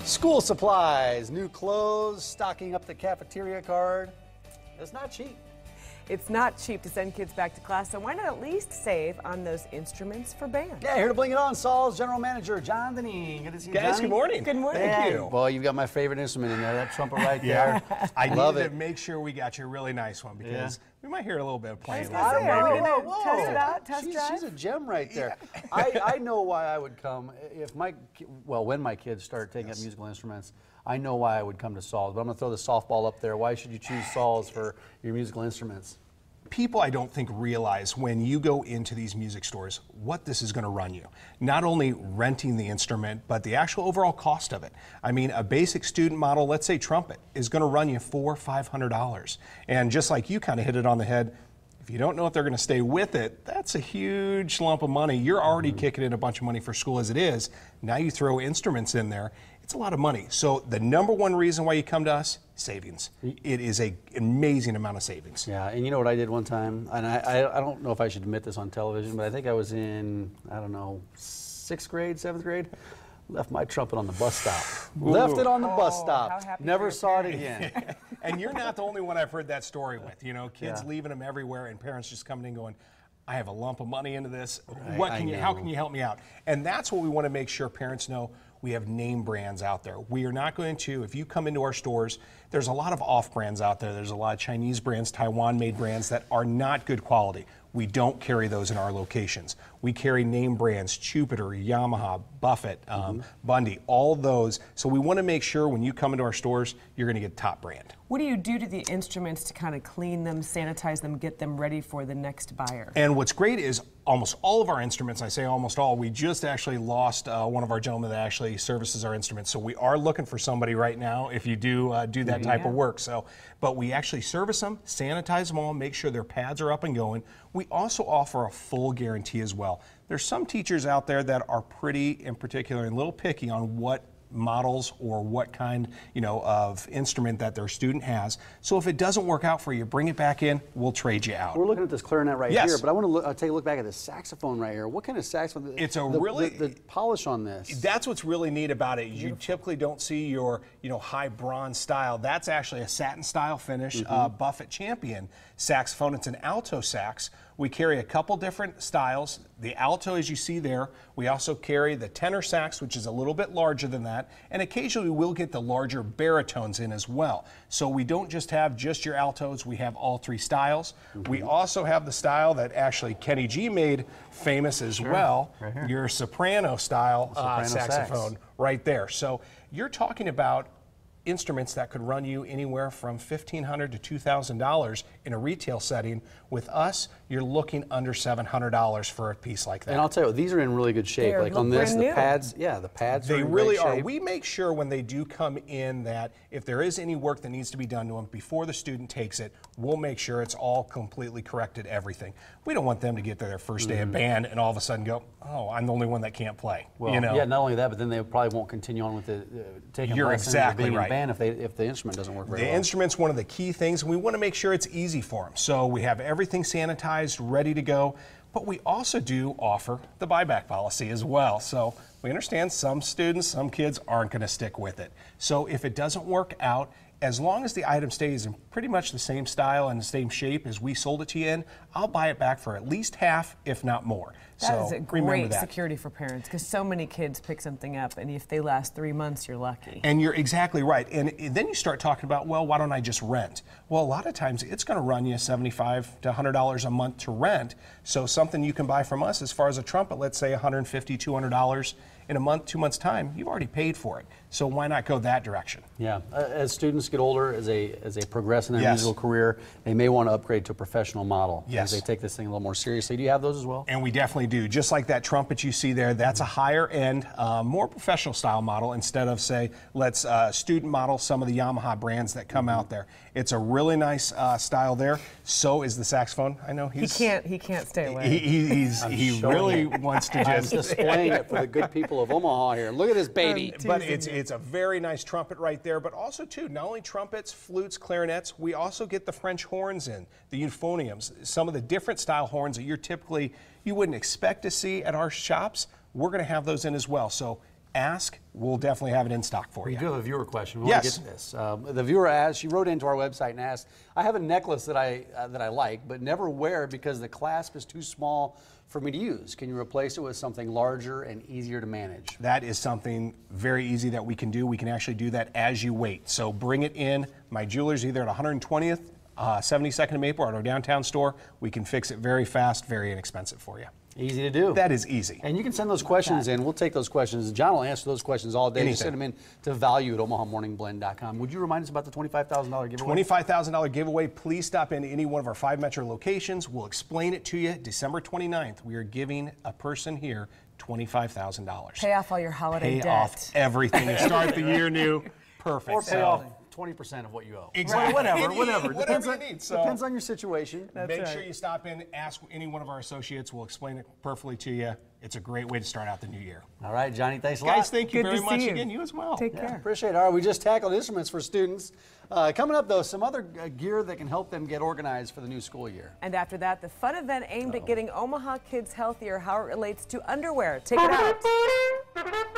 School supplies, new clothes, stocking up the cafeteria card. It's not cheap. It's not cheap to send kids back to class, so why not at least save on those instruments for band? Yeah, here to bring it on, Saul's General Manager, John Deneen. Good to see you, Guys, Johnny. good morning. Good morning. Thank you. Well, you've got my favorite instrument in there, that trumpet right there. I Love needed it. to make sure we got you a really nice one because we might hear a little bit of playing. I was gonna say, are we gonna Whoa. test it out, test drive? She's a gem right there. I know why I would come if when my kids start taking up musical instruments. I know why I would come to Saul's, but I'm going to throw the softball up there. Why should you choose Saul's for your musical instruments? People, I don't think, realize when you go into these music stores what this is going to run you. Not only renting the instrument, but the actual overall cost of it. I mean, a basic student model, let's say trumpet, is going to run you $400 or $500. And just like you kind of hit it on the head, if you don't know if they're going to stay with it, that's a huge lump of money. You're already kicking in a bunch of money for school as it is. Now you throw instruments in there. It's a lot of money. So the number one reason why you come to us, savings. It is an amazing amount of savings. Yeah, and you know what I did one time? And I don't know if I should admit this on television, but I think I was in, I don't know, 6th grade, 7th grade. Left my trumpet on the bus stop. Left it on the bus stop. Never saw it again. And you're not the only one I've heard that story with. You know, kids leaving them everywhere and parents just coming in going, I have a lump of money into this. How can you help me out? And that's what we want to make sure parents know. We have name brands out there. We are not going to, if you come into our stores, there's a lot of off brands out there. There's a lot of Chinese brands, Taiwan made brands that are not good quality. We don't carry those in our locations. We carry name brands, Jupiter, Yamaha, Buffett, Bundy, all those. So we want to make sure when you come into our stores, you're going to get top brand. What do you do to the instruments to kind of clean them, sanitize them, get them ready for the next buyer? And what's great is almost all of our instruments, I say almost all, we just actually lost one of our gentlemen that actually services our instruments. So we are looking for somebody right now if you do that type of work. So, but we actually service them, sanitize them all, make sure their pads are up and going. We also offer a full guarantee as well. There's some teachers out there that are pretty, in particular, and a little picky on what models or what kind, of instrument that their student has. So if it doesn't work out for you, bring it back in, we'll trade you out. We're looking at this clarinet right here, but I want to take a look back at the saxophone right here. What kind of saxophone? It's the polish on this. That's what's really neat about it. You typically don't see your, high bronze style. That's actually a satin style finish, Buffett Champion saxophone. It's an alto sax. We carry a couple different styles. The alto, as you see there, we also carry the tenor sax, which is a little bit larger than that, and occasionally we'll get the larger baritones in as well. So we don't just have just your altos, we have all three styles. We also have the style that actually Kenny G made famous as well, your soprano style saxophone right there. So you're talking about instruments that could run you anywhere from $1,500 to $2,000 in a retail setting. With us, you're looking under $700 for a piece like that. And I'll tell you, these are in really good shape. Like on this, the pads, the pads are in great shape. They really are. We make sure when they do come in that if there is any work that needs to be done to them before the student takes it, we'll make sure it's all completely corrected, everything. We don't want them to get to their first day of band and all of a sudden go, oh, I'm the only one that can't play. Well, yeah, not only that, but then they probably won't continue on with the taking lessons or being in band if the instrument doesn't work very well. The instrument's one of the key things, and we want to make sure it's easy for them. So we have everything sanitized, ready to go, but we also do offer the buyback policy as well. So we understand some students, some kids aren't going to stick with it. So if it doesn't work out, as long as the item stays in pretty much the same style and the same shape as we sold it to you in, I'll buy it back for at least half, if not more. That is a great security for parents because so many kids pick something up, and if they last 3 months, you're lucky. And you're exactly right. And then you start talking about, well, why don't I just rent? Well, a lot of times it's going to run you $75 to $100 a month to rent. So something you can buy from us as far as a trumpet, let's say $150, $200 in a month, 2 months' time, you've already paid for it. So why not go that direction? Yeah. As students get older, as they progress in their musical career, they may want to upgrade to a professional model. As they take this thing a little more seriously. Do you have those as well? And we definitely do. Just like that trumpet you see there, that's a higher end, more professional style model instead of, say, let's student model some of the Yamaha brands that come out there. It's a really nice style there. So is the saxophone. I know he can't stay away. He really wants to just I'm displaying it for the good people of Omaha here. Look at this baby. But it's a very nice trumpet right there. But also too, not only trumpets, flutes, clarinets, we also get the French horns in, the euphoniums, some of the different style horns that you wouldn't expect to see at our shops. We're going to have those in as well. So ask. We'll definitely have it in stock for you. We do have a viewer question. We Yes. want to get to this. The viewer asked, she wrote into our website and asked, I have a necklace that I like, but never wear because the clasp is too small for me to use. Can you replace it with something larger and easier to manage? That is something very easy that we can do. We can actually do that as you wait. So bring it in. My jeweler's either at 120th, 72nd and Maple, or at our downtown store. We can fix it very fast, very inexpensive for you. Easy to do. That is easy. And you can send those questions in. We'll take those questions. John will answer those questions all day. Anything. Just send them in to value@omahamorningblend.com. Would you remind us about the $25,000 giveaway? $25,000 giveaway. Please stop in any one of our 5 metro locations. We'll explain it to you. December 29th, we are giving a person here $25,000. Pay off all your holiday Pay debt. off everything and start the year new. Perfect. Or pay off 20% of what you owe. Exactly. Whatever. Whatever Depends you on, need. So depends on your situation. make sure you stop in, ask any one of our associates. We'll explain it perfectly to you. It's a great way to start out the new year. All right, Johnny, thanks a lot. Guys, thank you Good very to much see you. again. You as well. Take care. Appreciate it. All right, we just tackled instruments for students. Coming up, though, some other gear that can help them get organized for the new school year. And after that, the fun event aimed at getting Omaha kids healthier, how it relates to underwear. Take it out.